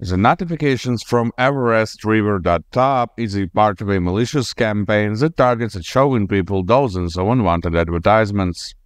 The notifications from Everestriver.top is a part of a malicious campaign that targets at showing people dozens of unwanted advertisements.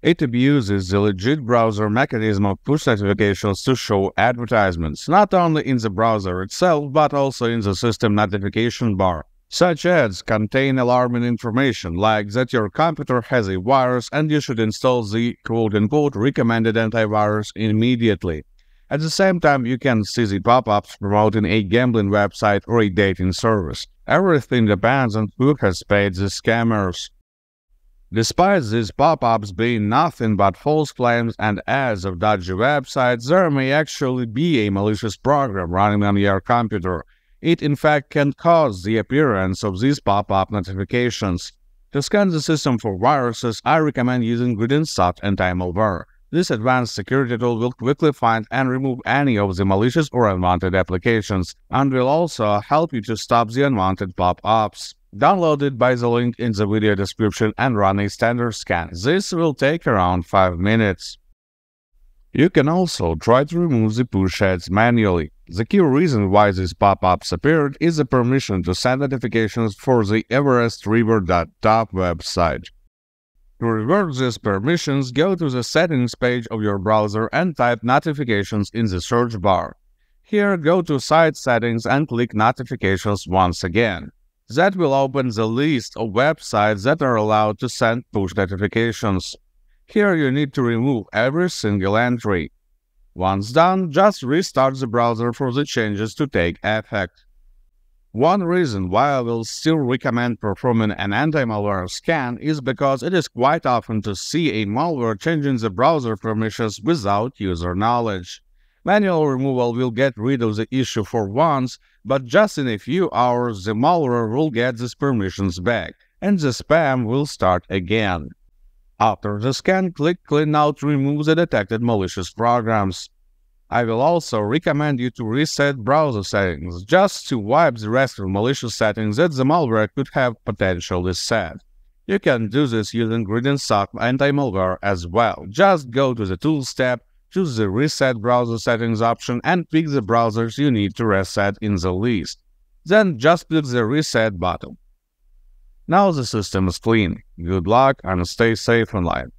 It abuses the legit browser mechanism of push notifications to show advertisements, not only in the browser itself but also in the system notification bar. Such ads contain alarming information like that your computer has a virus and you should install the quote-unquote recommended antivirus immediately. At the same time, you can see the pop-ups promoting a gambling website or a dating service. Everything depends on who has paid the scammers. Despite these pop-ups being nothing but false claims and ads of dodgy websites, there may actually be a malicious program running on your computer. It in fact can cause the appearance of these pop-up notifications. To scan the system for viruses, I recommend using Everestriver.top anti-malware. This advanced security tool will quickly find and remove any of the malicious or unwanted applications, and will also help you to stop the unwanted pop-ups. Download it by the link in the video description and run a standard scan. This will take around 5 minutes. You can also try to remove the push ads manually. The key reason why these pop-ups appeared is the permission to send notifications for the Everestriver.top website. To revert these permissions, go to the settings page of your browser and type notifications in the search bar. Here, go to site settings and click notifications once again. That will open the list of websites that are allowed to send push notifications. Here you need to remove every single entry. Once done, just restart the browser for the changes to take effect. One reason why I will still recommend performing an anti-malware scan is because it is quite often to see a malware changing the browser permissions without user knowledge. Manual removal will get rid of the issue for once, but just in a few hours the malware will get these permissions back, and the spam will start again. After the scan, click Clean Out to remove the detected malicious programs. I will also recommend you to reset browser settings, just to wipe the rest of malicious settings that the malware could have potentially set. You can do this using Everestriver.top anti-malware as well. Just go to the Tools tab, choose the Reset Browser Settings option and pick the browsers you need to reset in the list. Then just click the Reset button. Now the system is clean. Good luck and stay safe online.